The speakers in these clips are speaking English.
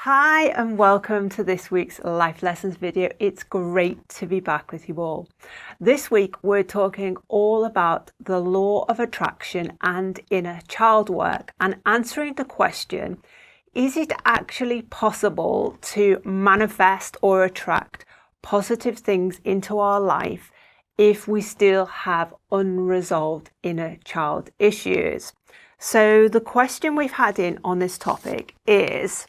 Hi and welcome to this week's Life Lessons video. It's great to be back with you all. This week we're talking all about the law of attraction and inner child work and answering the question, is it actually possible to manifest or attract positive things into our life if we still have unresolved inner child issues? So the question we've had in on this topic is,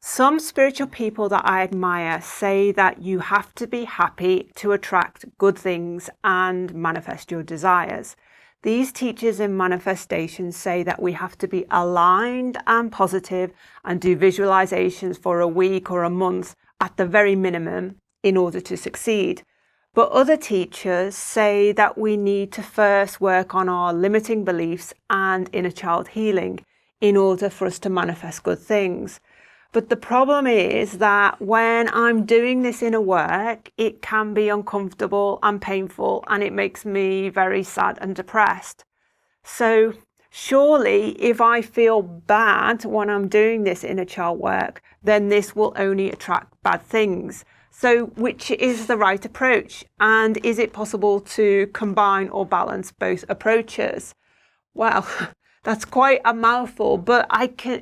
some spiritual people that I admire say that you have to be happy to attract good things and manifest your desires. These teachers in manifestation say that we have to be aligned and positive and do visualizations for a week or a month at the very minimum in order to succeed. But other teachers say that we need to first work on our limiting beliefs and inner child healing in order for us to manifest good things. But the problem is that when I'm doing this inner work, it can be uncomfortable and painful, and it makes me very sad and depressed. So surely if I feel bad when I'm doing this inner child work, then this will only attract bad things. So which is the right approach? And is it possible to combine or balance both approaches? Well, that's quite a mouthful, but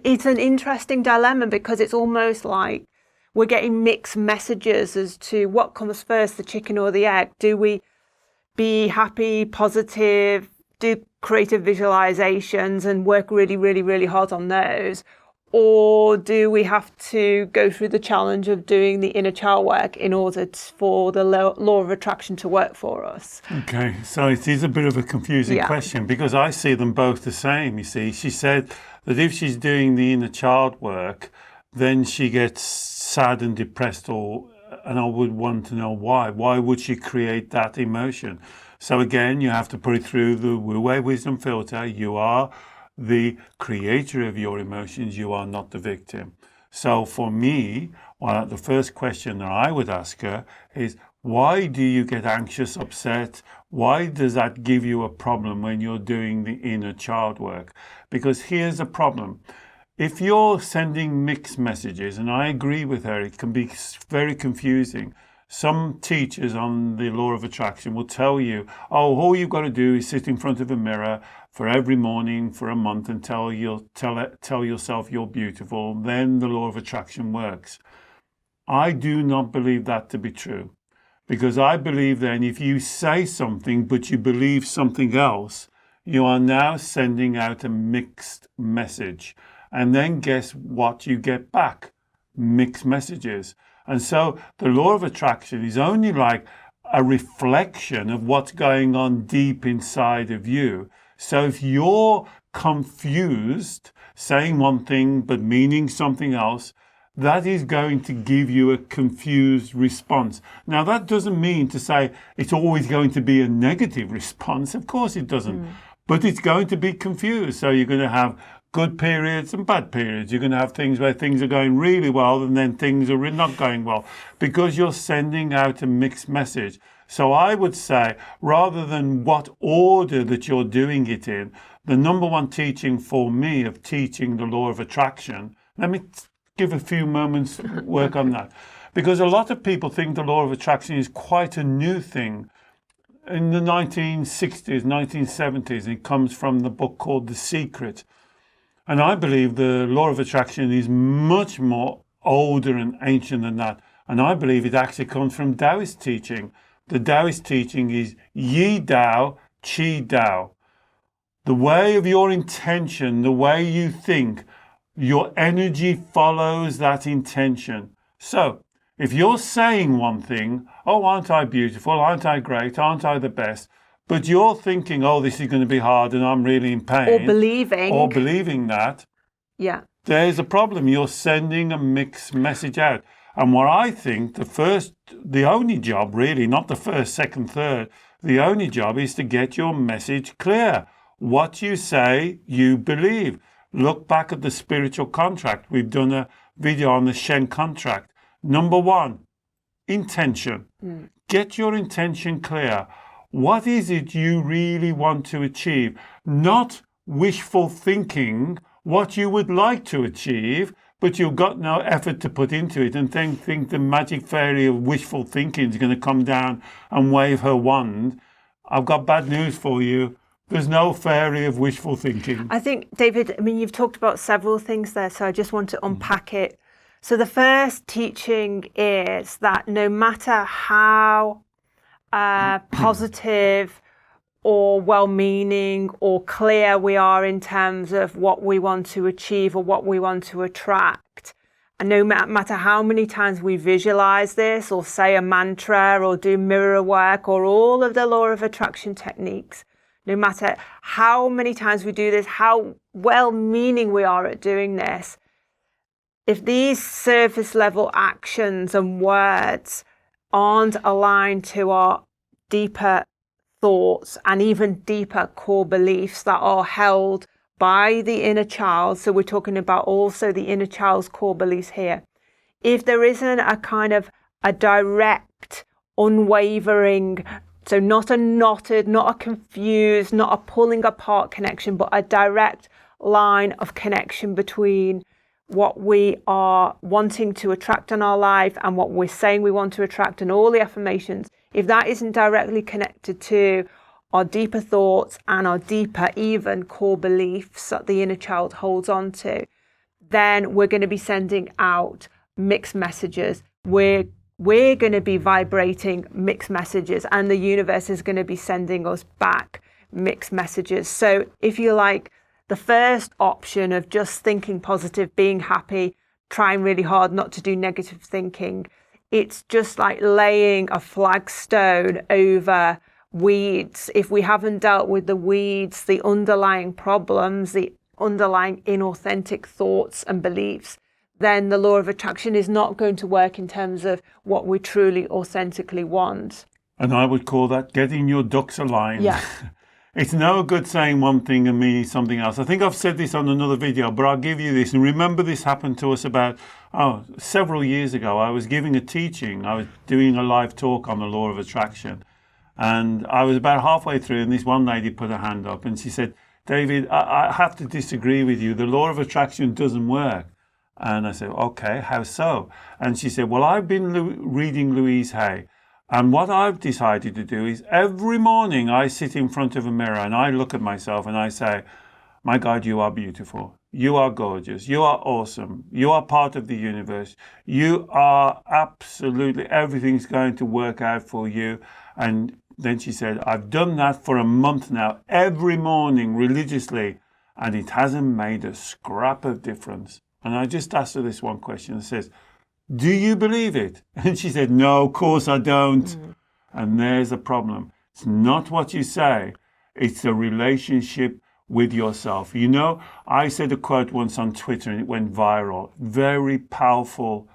it's an interesting dilemma because it's almost like we're getting mixed messages as to what comes first, the chicken or the egg. Do we be happy, positive, do creative visualizations and work really, really, really hard on those? Or do we have to go through the challenge of doing the inner child work in order for the law of attraction to work for us? Okay, so it is a bit of a confusing question because I see them both the same, you see. She said that if she's doing the inner child work, then she gets sad and depressed, and I would want to know why. Why would she create that emotion? So again, you have to put it through the Wu Wei wisdom filter. You are the creator of your emotions, you are not the victim. So for me, the first question that I would ask her is, why do you get anxious, upset? Why does that give you a problem when you're doing the inner child work? Because here's a problem. If you're sending mixed messages, and I agree with her, it can be very confusing. Some teachers on the law of attraction will tell you, all you've got to do is sit in front of a mirror for every morning for a month and tell yourself you're beautiful. Then the law of attraction works. I do not believe that to be true, because I believe then if you say something but you believe something else, you are now sending out a mixed message. And then guess what you get back? Mixed messages. And so the law of attraction is only like a reflection of what's going on deep inside of you. So if you're confused, saying one thing but meaning something else, that is going to give you a confused response. Now, that doesn't mean to say it's always going to be a negative response. Of course it doesn't. But it's going to be confused. So you're going to have good periods and bad periods. You're going to have things where things are going really well and then things are not going well because you're sending out a mixed message. So I would say, rather than what order that you're doing it in, the number one teaching for me of teaching the law of attraction, let me give a few moments work on that. Because a lot of people think the law of attraction is quite a new thing. In the 1960s, 1970s, it comes from the book called The Secret. And I believe the law of attraction is much more older and ancient than that. And I believe it actually comes from Taoist teaching. The Taoist teaching is Yi Dao, Qi Dao. The way of your intention, the way you think, your energy follows that intention. So if you're saying one thing, aren't I beautiful? Aren't I great? Aren't I the best? But you're thinking, this is going to be hard and I'm really in pain. Or believing that. Yeah. There's a problem. You're sending a mixed message out. And what I think the only job really, not the first, second, third, the only job is to get your message clear. What you say, you believe. Look back at the spiritual contract. We've done a video on the Shen contract. Number one, intention. Get your intention clear. What is it you really want to achieve? Not wishful thinking what you would like to achieve, but you've got no effort to put into it, and then think the magic fairy of wishful thinking is going to come down and wave her wand. I've got bad news for you. There's no fairy of wishful thinking. I think, David, I mean, you've talked about several things there, so I just want to unpack it. So the first teaching is that no matter how positive or well-meaning or clear we are in terms of what we want to achieve or what we want to attract, and no matter how many times we visualize this or say a mantra or do mirror work or all of the law of attraction techniques, no matter how many times we do this, how well-meaning we are at doing this, if these surface level actions and words aren't aligned to our deeper thoughts and even deeper core beliefs that are held by the inner child. So we're talking about also the inner child's core beliefs here. If there isn't a kind of a direct, unwavering, so not a knotted, not a confused, not a pulling apart connection, but a direct line of connection between what we are wanting to attract in our life and what we're saying we want to attract and all the affirmations, if that isn't directly connected to our deeper thoughts and our deeper even core beliefs that the inner child holds on to, then we're going to be sending out mixed messages. We're going to be vibrating mixed messages, and the universe is going to be sending us back mixed messages. So if you like, the first option of just thinking positive, being happy, trying really hard not to do negative thinking, it's just like laying a flagstone over weeds. If we haven't dealt with the weeds, the underlying problems, the underlying inauthentic thoughts and beliefs, then the law of attraction is not going to work in terms of what we truly authentically want. And I would call that getting your ducks aligned. Yeah. It's no good saying one thing and meaning something else. I think I've said this on another video, but I'll give you this. And remember, this happened to us about several years ago. I was giving a teaching. I was doing a live talk on the law of attraction. And I was about halfway through, and this one lady put her hand up and she said, David, I have to disagree with you. The law of attraction doesn't work. And I said, okay, how so? And she said, well, I've been reading Louise Hay. And what I've decided to do is every morning I sit in front of a mirror and I look at myself and I say, my God, you are beautiful. You are gorgeous. You are awesome. You are part of the universe. You are absolutely, everything's going to work out for you. And then she said, I've done that for a month now, every morning religiously, and it hasn't made a scrap of difference. And I just asked her this one question. It says, do you believe it? And she said, no, of course I don't. And there's a problem. It's not what you say. It's a relationship with yourself. You know, I said a quote once on Twitter and it went viral. Very powerful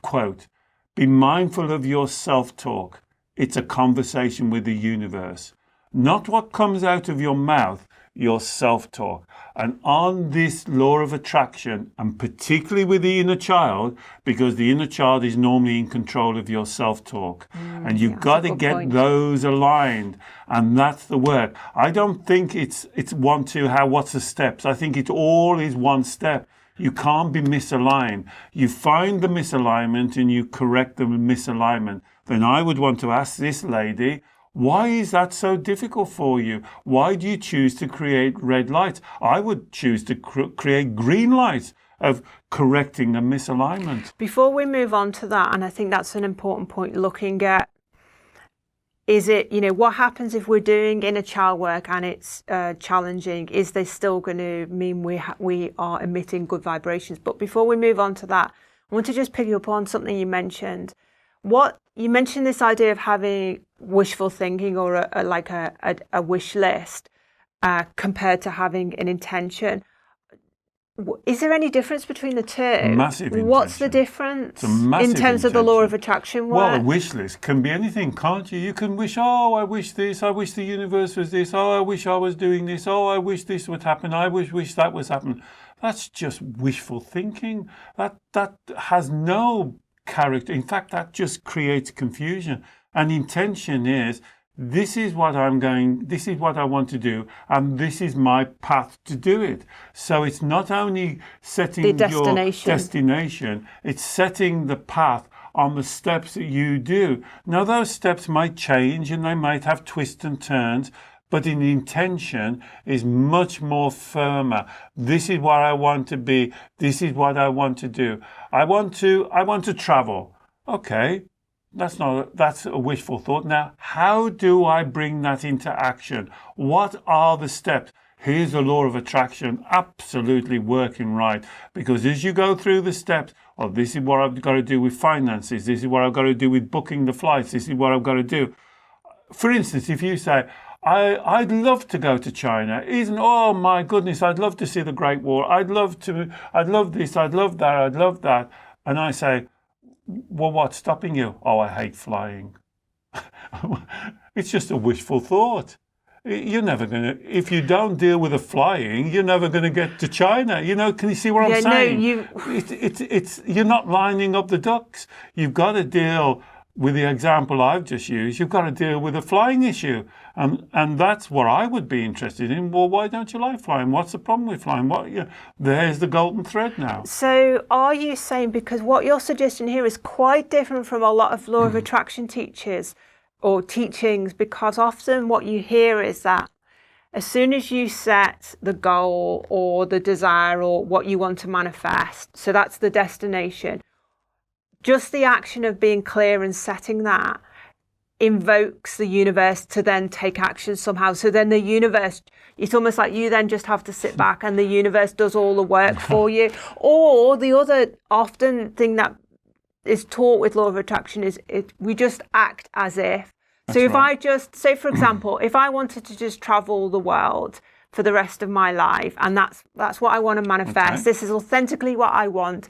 quote. Be mindful of your self-talk. It's a conversation with the universe. Not what comes out of your mouth, your self-talk. And on this law of attraction, and particularly with the inner child, because the inner child is normally in control of your self-talk, and you've got to get those aligned, and that's the work. I don't think it's one, two, what's the steps? I think it all is one step. You can't be misaligned. You find the misalignment and you correct the misalignment. Then I would want to ask this lady, why is that so difficult for you? Why do you choose to create red lights? I would choose to create green lights of correcting a misalignment. Before we move on to that, and I think that's an important point, looking at, is it, what happens if we're doing inner child work and it's challenging? Is this still going to mean we are emitting good vibrations? But before we move on to that, I want to just pick up on something you mentioned. You mentioned this idea of having wishful thinking or a wish list compared to having an intention. Is there any difference between the two? Massive intention. What's the difference in terms of the law of attraction work? Well, a wish list can be anything, can't you? You can wish, I wish this, I wish the universe was this, I wish I was doing this, I wish this would happen, I wish that was happening. That's just wishful thinking. That has no character. In fact, that just creates confusion. And intention is this is what this is what I want to do, and this is my path to do it. So it's not only setting your destination, it's setting the path on the steps that you do. Now, those steps might change and they might have twists and turns, but the intention is much more firmer. This is what I want to be. This is what I want to do. I want to travel. Okay. That's a wishful thought. Now, how do I bring that into action? What are the steps? Here's the law of attraction absolutely working right. Because as you go through the steps, oh, this is what I've got to do with finances. This is what I've got to do with booking the flights. This is what I've got to do. For instance, if you say, I'd love to go to China. Oh my goodness, I'd love to see the Great Wall. I'd love this, I'd love that, I'd love that. And I say, well, what's stopping you? Oh, I hate flying. It's just a wishful thought. You're never going to, if you don't deal with the flying, you're never going to get to China. Can you see what I'm saying? No, you're not lining up the ducks. You've got to deal with the example I've just used. You've got to deal with the flying issue. And that's what I would be interested in. Well, why don't you like flying? What's the problem with flying? There's the golden thread now. So are you saying, because what you're suggesting here is quite different from a lot of law of attraction teachers or teachings, because often what you hear is that as soon as you set the goal or the desire or what you want to manifest, so that's the destination, just the action of being clear and setting that invokes the universe to then take action somehow. So then the universe, it's almost like you then just have to sit back and the universe does all the work for you. Or the other often thing that is taught with law of attraction is we just act as if. So if I just say, for example, if I wanted to just travel the world for the rest of my life, and that's what I want to manifest, this is authentically what I want.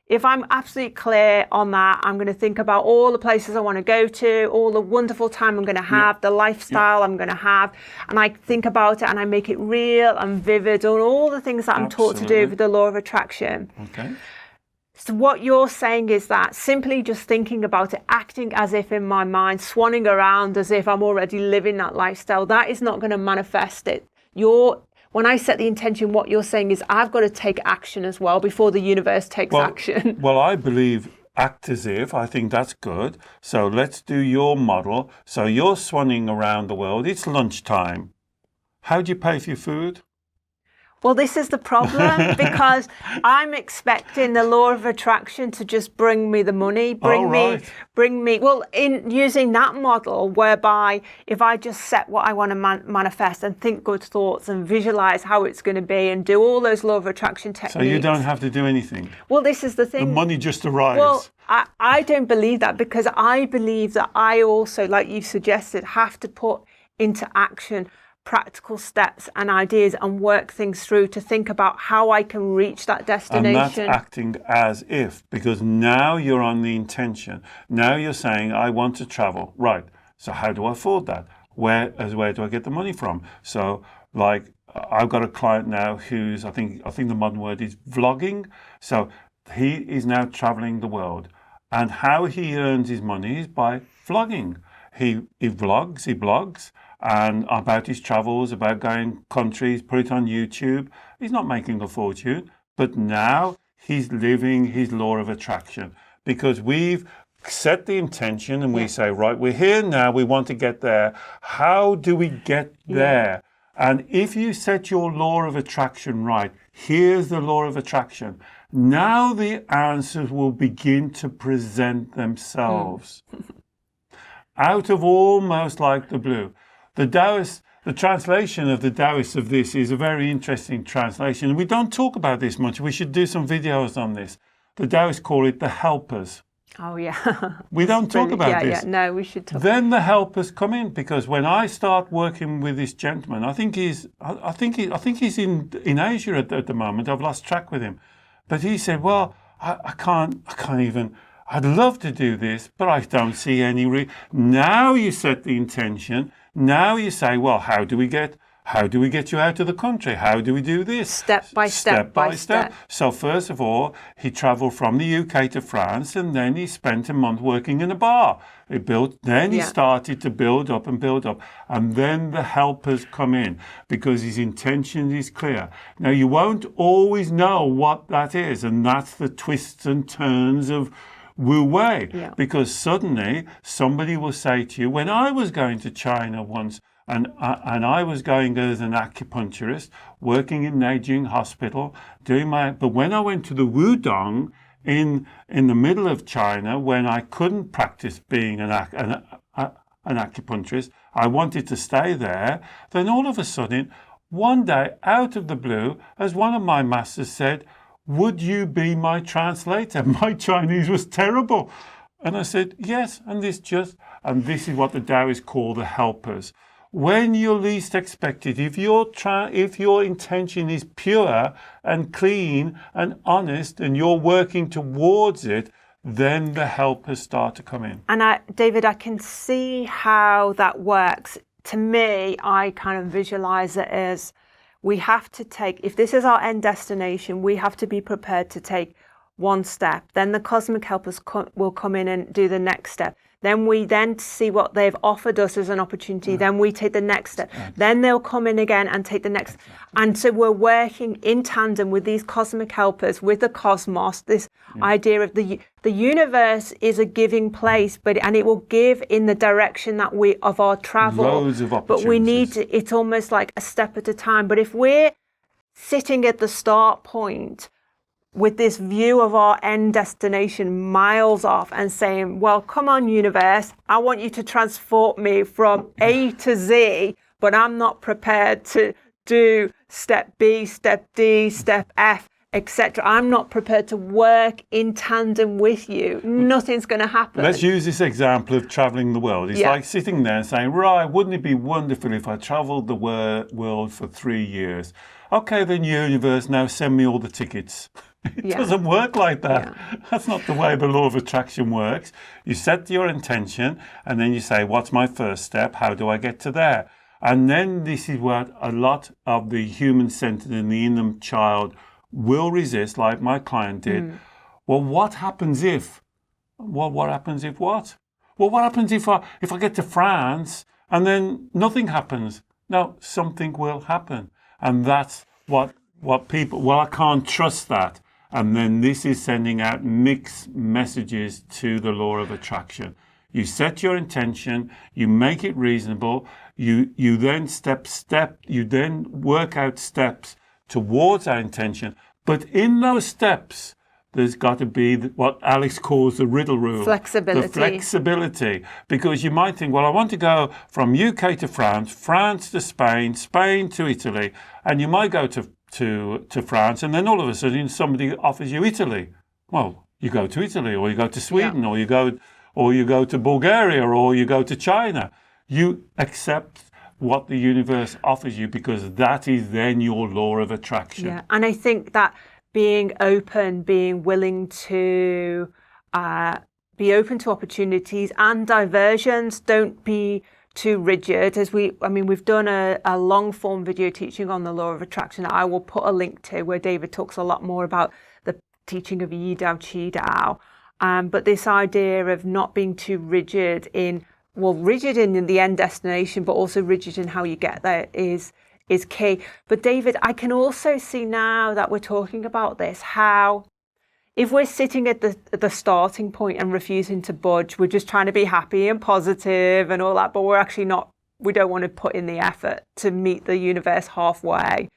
If I'm absolutely clear on that, I'm going to think about all the places I want to go to, all the wonderful time I'm going to have, the lifestyle I'm going to have, and I think about it and I make it real and vivid and all the things that I'm taught to do with the law of attraction. Okay. So what you're saying is that simply just thinking about it, acting as if in my mind, swanning around as if I'm already living that lifestyle, that is not going to manifest it. When I set the intention, what you're saying is I've got to take action as well before the universe takes action. Well, I believe act as if. I think that's good. So let's do your model. So you're swanning around the world. It's lunchtime. How do you pay for your food? Well, this is the problem, because I'm expecting the law of attraction to just bring me the money, bring me, well, in using that model whereby if I just set what I want to manifest and think good thoughts and visualize how it's going to be and do all those law of attraction techniques. So you don't have to do anything. Well, this is the thing. The money just arrives. Well, I don't believe that, because I believe that I also, like you suggested, have to put into action practical steps and ideas and work things through to think about how I can reach that destination. And that's acting as if, because now you're on the intention. Now you're saying, I want to travel. Right. So how do I afford that? Where do I get the money from? So like I've got a client now who's, I think the modern word is vlogging. So he is now traveling the world. And how he earns his money is by vlogging. He blogs, and about his travels, about going countries, put it on YouTube. He's not making a fortune, but now he's living his law of attraction, because we've set the intention and we say, right, we're here now, we want to get there. How do we get there? And if you set your law of attraction right, here's the law of attraction. Now the answers will begin to present themselves out of almost like the blue. The Taoist, the translation of the Taoist of this is a very interesting translation. We don't talk about this much. We should do some videos on this. The Taoists call it the helpers. Oh, yeah. We don't talk about this. Yeah, no, we should talk. Then the helpers come in, because when I start working with this gentleman, I think he's in Asia at the moment. I've lost track with him. But he said, well, I can't even, I'd love to do this, but I don't see any Now you set the intention. Now you say, well, how do we get How do we get you out of the country? How do we do this? Step by step. So first of all, he travelled from the UK to France, and then he spent a month working in a bar. He started to build up, and then the helpers come in because his intention is clear. Now, you won't always know what that is, and that's the twists and turns of Wu Wei, because suddenly somebody will say to you, when I was going to China once, and I was going as an acupuncturist, working in Nanjing Hospital, but when I went to the Wudong in the middle of China, when I couldn't practice being an acupuncturist, I wanted to stay there, then all of a sudden, one day, out of the blue, as one of my masters said, would you be my translator? My Chinese was terrible. And I said, yes, and this is what the Taoists call the helpers. When you're least expected, if your intention is pure and clean and honest and you're working towards it, then the helpers start to come in. And David, I can see how that works. To me, I kind of visualize it as we have to take, if this is our end destination, we have to be prepared to take one step. Then the cosmic helpers will come in and do the next step. Then we see what they've offered us as an opportunity. Then we take the next step. Then they'll come in again and take the next. And so we're working in tandem with these cosmic helpers, with the cosmos, this idea of the universe is a giving place, and it will give in the direction of our travel. Loads of opportunities. But we need to, it's almost like a step at a time. But if we're sitting at the start point, with this view of our end destination miles off and saying, well, come on, universe, I want you to transport me from A to Z, but I'm not prepared to do step B, step D, step F, etc. I'm not prepared to work in tandem with you. Nothing's going to happen. Let's use this example of travelling the world. It's like sitting there and saying, right, wouldn't it be wonderful if I travelled the world for 3 years? Okay, then universe, now send me all the tickets. It doesn't work like that. That's not the way the law of attraction works. You set your intention and then you say, what's my first step? How do I get to there? And then this is what a lot of the human-centered and the inner child will resist, like my client did. Well, what happens if? Well, what happens if what? Well, what happens if I get to France and then nothing happens? No, something will happen. And that's what people, well, I can't trust that. And then this is sending out mixed messages to the law of attraction. You set your intention, you make it reasonable, you then you then work out steps towards that intention. But in those steps, there's got to be what Alex calls the riddle rule. Flexibility. The flexibility. Because you might think, well, I want to go from UK to France, France to Spain, Spain to Italy, and you might go to France, and then all of a sudden somebody offers you Italy. Well, you go to Italy, or you go to Sweden, or you go to Bulgaria, or you go to China. You accept what the universe offers you because that is then your law of attraction. Yeah, and I think that being open, being willing to be open to opportunities and diversions, don't be too rigid. We've done a long form video teaching on the law of attraction that I will put a link to, where David talks a lot more about the teaching of Yi Dao, Qi Dao. But this idea of not being too rigid in the end destination, but also rigid in how you get there is key. But David, I can also see now that we're talking about this, how if we're sitting at the starting point and refusing to budge, we're just trying to be happy and positive and all that, but we're actually not, we don't want to put in the effort to meet the universe halfway.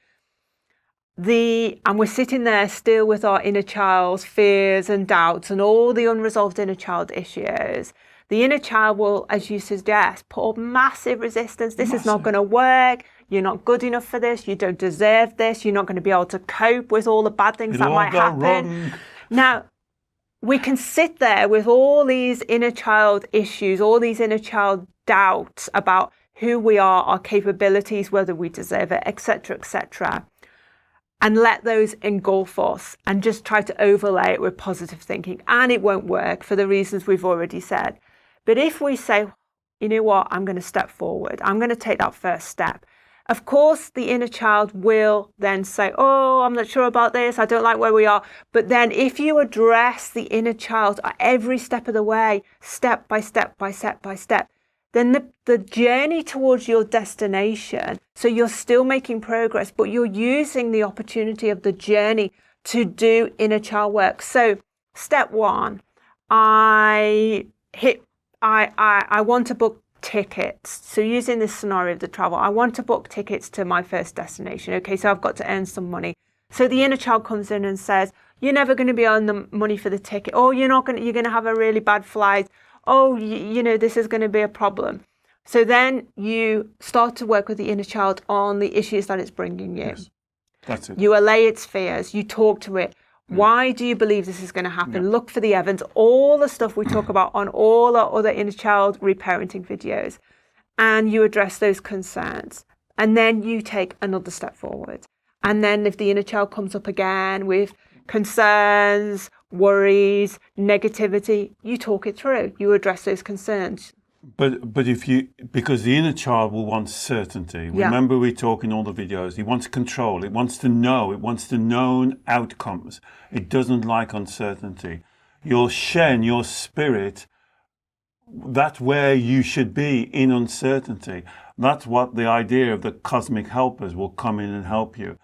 And we're sitting there still with our inner child's fears and doubts and all the unresolved inner child issues. The inner child will, as you suggest, put up massive resistance. This is not going to work. You're not good enough for this. You don't deserve this. You're not going to be able to cope with all the bad things that might happen. Wrong. Now, we can sit there with all these inner child issues, all these inner child doubts about who we are, our capabilities, whether we deserve it, etc., and let those engulf us and just try to overlay it with positive thinking. And it won't work for the reasons we've already said. But if we say, you know what, I'm going to step forward, I'm going to take that first step. Of course, the inner child will then say, oh, I'm not sure about this. I don't like where we are. But then if you address the inner child at every step of the way, step by step by step by step, then the journey towards your destination, so you're still making progress, but you're using the opportunity of the journey to do inner child work. So step one, I want to book tickets. So using this scenario of the travel, I want to book tickets to my first destination. Okay, so I've got to earn some money. So the inner child comes in and says, you're never going to be on the money for the ticket. Oh, you're going to have a really bad flight. Oh, this is going to be a problem. So then you start to work with the inner child on the issues that it's bringing you. Yes, that's it. You allay its fears. You talk to it. Why do you believe this is going to happen? Look for the evidence, all the stuff we talk about on all our other inner child reparenting videos. And you address those concerns. And then you take another step forward. And then if the inner child comes up again with concerns, worries, negativity, you talk it through. You address those concerns. But because the inner child will want certainty. Remember, we talk in all the videos. It wants control. It wants to know. It wants the known outcomes. It doesn't like uncertainty. Your Shen, your spirit, that's where you should be in uncertainty. That's what the idea of the cosmic helpers will come in and help you.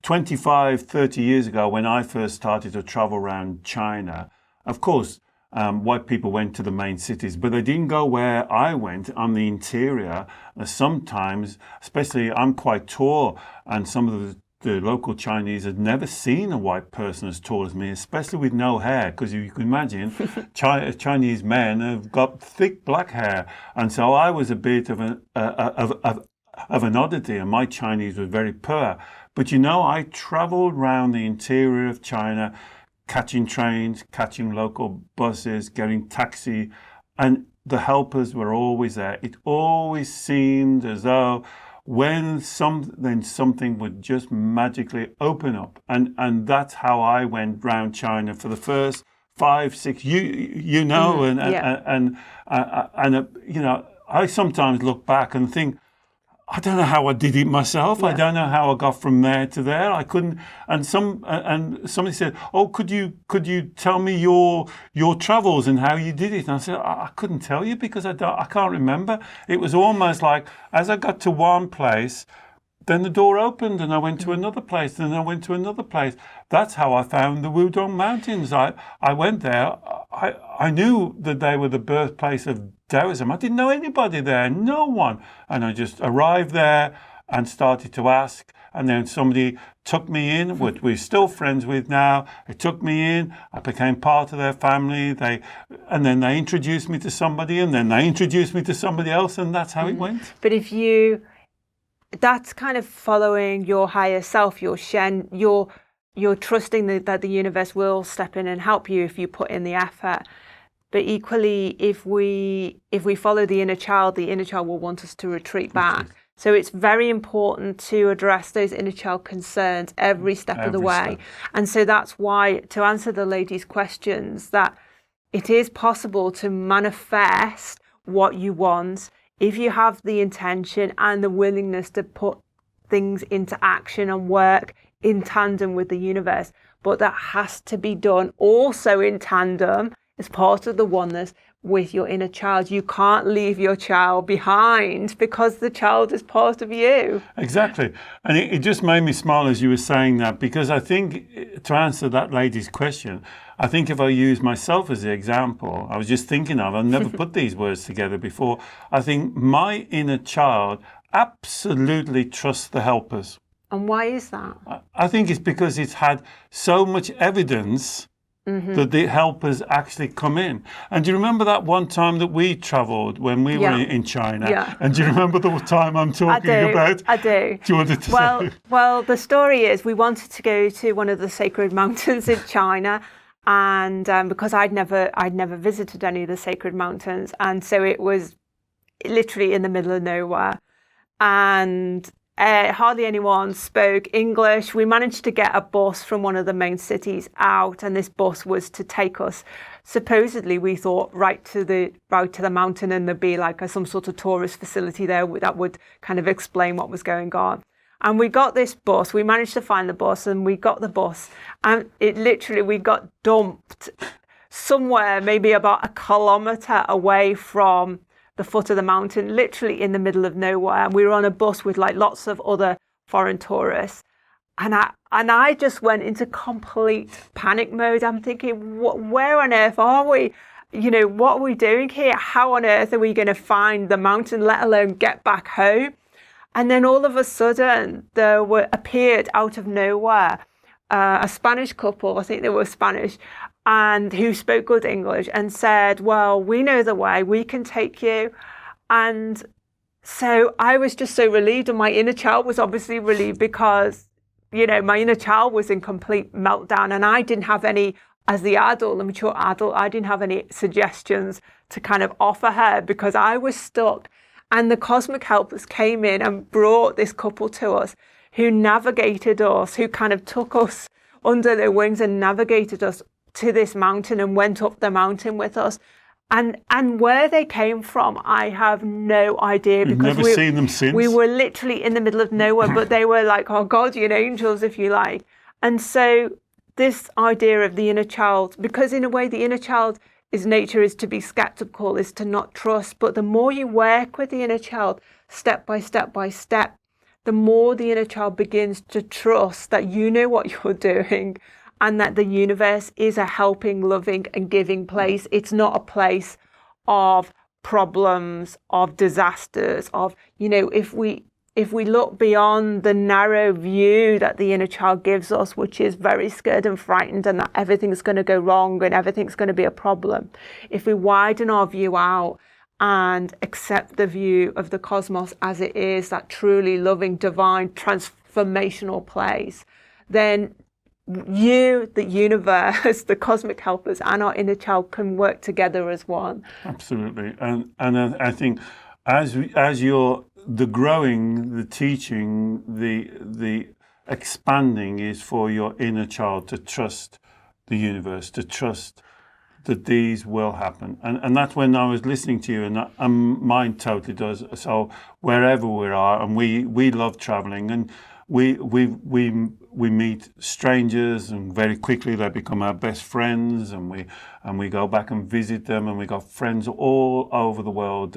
25, 30 years ago, when I first started to travel around China, of course, white people went to the main cities, but they didn't go where I went on the interior. Sometimes, especially I'm quite tall, and some of the local Chinese had never seen a white person as tall as me, especially with no hair, because you can imagine Chinese men have got thick black hair. And so I was a bit of an oddity, and my Chinese was very poor. But I traveled around the interior of China, catching trains, catching local buses, getting taxi, and the helpers were always there. It always seemed as though then something would just magically open up, and that's how I went round China for the first 5, 6. I sometimes look back and think, I don't know how I did it myself. Yeah. I don't know how I got from there to there. I couldn't. And somebody said, "Oh, could you tell me your travels and how you did it?" And I said, "I couldn't tell you because I can't remember." It was almost like as I got to one place, then the door opened and I went to another place, and then I went to another place. That's how I found the Wudong Mountains. I went there. I knew that they were the birthplace of Taoism. I didn't know anybody there, no one. And I just arrived there and started to ask. And then somebody took me in, which we're still friends with now. They took me in. I became part of their family. And then they introduced me to somebody, and then they introduced me to somebody else, and that's how it went. But that's kind of following your higher self, your Shen, you're trusting that the universe will step in and help you if you put in the effort. But equally, if we follow the inner child will want us to retreat back. So it's very important to address those inner child concerns every step of the way. And so that's why, to answer the ladies' questions, that it is possible to manifest what you want if you have the intention and the willingness to put things into action and work in tandem with the universe. But that has to be done also in tandem as part of the oneness with your inner child. You can't leave your child behind because the child is part of you. Exactly. And it just made me smile as you were saying that, because I think, to answer that lady's question, I think if I use myself as the example, I was just thinking I've never put these words together before. I think my inner child absolutely trusts the helpers. And why is that? I think it's because it's had so much evidence that the helpers actually come in. And do you remember that one time that we travelled when we were in China? Yeah. And do you remember the time I'm talking about? I do. Do you want to say? Well, the story is we wanted to go to one of the sacred mountains in China, and because I'd never visited any of the sacred mountains, and so it was literally in the middle of nowhere. And hardly anyone spoke English. We managed to get a bus from one of the main cities out, and this bus was to take us, supposedly we thought, right to the mountain, and there'd be like some sort of tourist facility there that would kind of explain what was going on. And we got this bus. We managed to find the bus, and we got the bus, and we got dumped somewhere maybe about 1 kilometre away from the foot of the mountain, literally in the middle of nowhere. And we were on a bus with like lots of other foreign tourists. And I just went into complete panic mode. I'm thinking, where on earth are we? What are we doing here? How on earth are we going to find the mountain, let alone get back home? And then all of a sudden, appeared out of nowhere a Spanish couple, I think they were Spanish, and who spoke good English, and said, well, we know the way, we can take you. And so I was just so relieved, and my inner child was obviously relieved, because, my inner child was in complete meltdown, and I didn't have any, as the mature adult, I didn't have any suggestions to kind of offer her, because I was stuck. And the cosmic helpers came in and brought this couple to us, who navigated us, who kind of took us under their wings and navigated us to this mountain and went up the mountain with us. And where they came from, I have no idea, because you've never seen them since. We were literally in the middle of nowhere, but they were like our guardian angels, if you like. And so this idea of the inner child, because in a way the inner child nature is to be skeptical, is to not trust. But the more you work with the inner child, step by step by step, the more the inner child begins to trust that you know what you're doing, and that the universe is a helping, loving and giving place. It's not a place of problems, of disasters, of, if we look beyond the narrow view that the inner child gives us, which is very scared and frightened, and that everything's going to go wrong and everything's going to be a problem. If we widen our view out and accept the view of the cosmos as it is, that truly loving, divine, transformational place, then you, the universe, the cosmic helpers, and our inner child can work together as one. Absolutely. And I think as you're the growing, the teaching, the expanding is for your inner child to trust the universe, to trust that these will happen. And that's when I was listening to you, and mine totally does. So wherever we are, and we love traveling, and we meet strangers, and very quickly they become our best friends, and we go back and visit them, and we got friends all over the world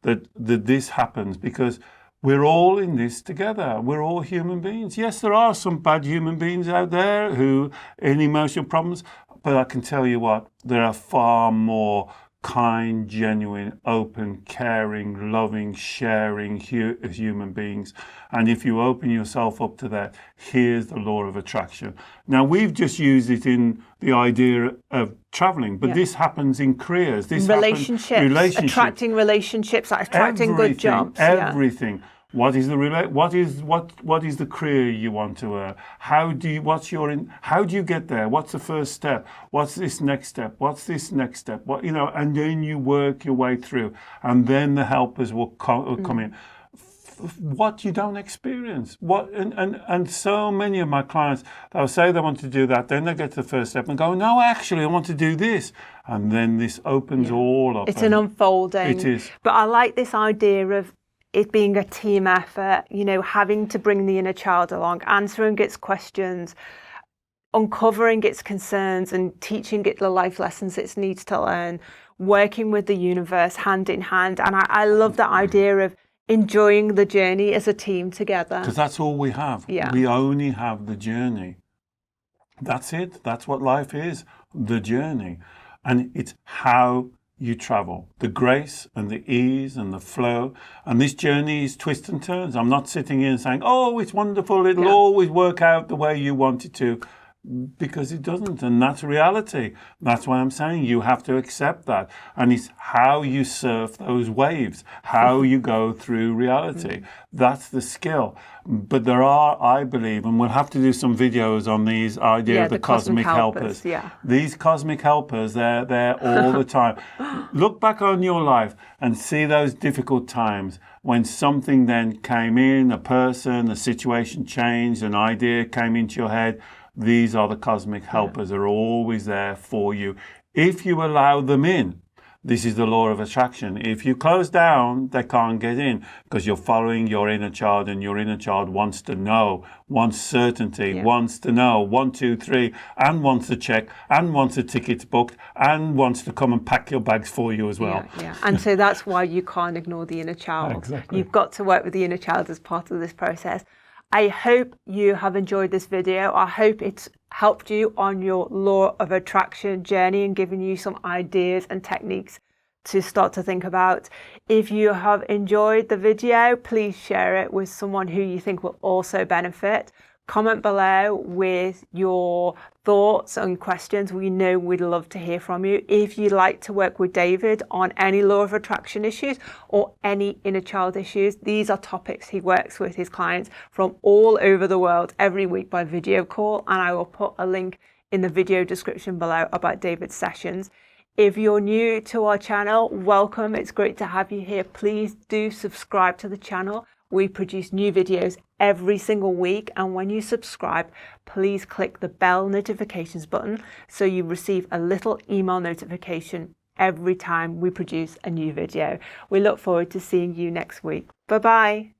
that this happens because we're all in this together. We're all human beings. Yes, there are some bad human beings out there who in emotional problems, but I can tell you what, there are far more kind, genuine, open, caring, loving, sharing human beings. And if you open yourself up to that, here's the law of attraction. Now, we've just used it in the idea of traveling, but this happens in careers. This relationships, attracting relationships, attracting good jobs. Everything. Yeah. What is the career you want to earn? How do you get there? What's the first step? What's this next step? What's this next step? And then you work your way through, and then the helpers will come in. What you don't experience. And so many of my clients, they'll say they want to do that, then they get to the first step and go, no, actually I want to do this. And then this opens all up. It's an unfolding. It is. But I like this idea of it being a team effort, having to bring the inner child along, answering its questions, uncovering its concerns and teaching it the life lessons it needs to learn, working with the universe hand in hand. And I love that idea of enjoying the journey as a team together. Because that's all we have. Yeah. We only have the journey. That's it. That's what life is, the journey. And it's how you travel, the grace and the ease and the flow. And this journey is twists and turns. I'm not sitting here and saying, oh, it's wonderful, it'll always work out the way you want it to. because it doesn't, and that's reality. That's why I'm saying you have to accept that, and it's how you surf those waves, how you go through reality. That's the skill. But there are, I believe, and we'll have to do some videos on these idea of the cosmic helpers. Yeah. These cosmic helpers, they're there all the time. Look back on your life and see those difficult times when something then came in, a person, a situation changed, an idea came into your head. These are the cosmic helpers. They're always there for you if you allow them in. This is the law of attraction. If you close down, they can't get in because you're following your inner child, and your inner child wants to know, wants certainty, wants to know 1, 2, 3, and wants to check, and wants the tickets booked, and wants to come and pack your bags for you as well. And so that's why you can't ignore the inner child. Exactly. You've got to work with the inner child as part of this process. I hope you have enjoyed this video. I hope it's helped you on your law of attraction journey and given you some ideas and techniques to start to think about. If you have enjoyed the video, please share it with someone who you think will also benefit. Comment below with your thoughts and questions. We know we'd love to hear from you. If you'd like to work with David on any law of attraction issues or any inner child issues, these are topics he works with his clients from all over the world every week by video call, and I will put a link in the video description below about David's sessions. If you're new to our channel, welcome. It's great to have you here. Please do subscribe to the channel. We produce new videos every single week, and when you subscribe, please click the bell notifications button so you receive a little email notification every time we produce a new video. We look forward to seeing you next week. Bye-bye.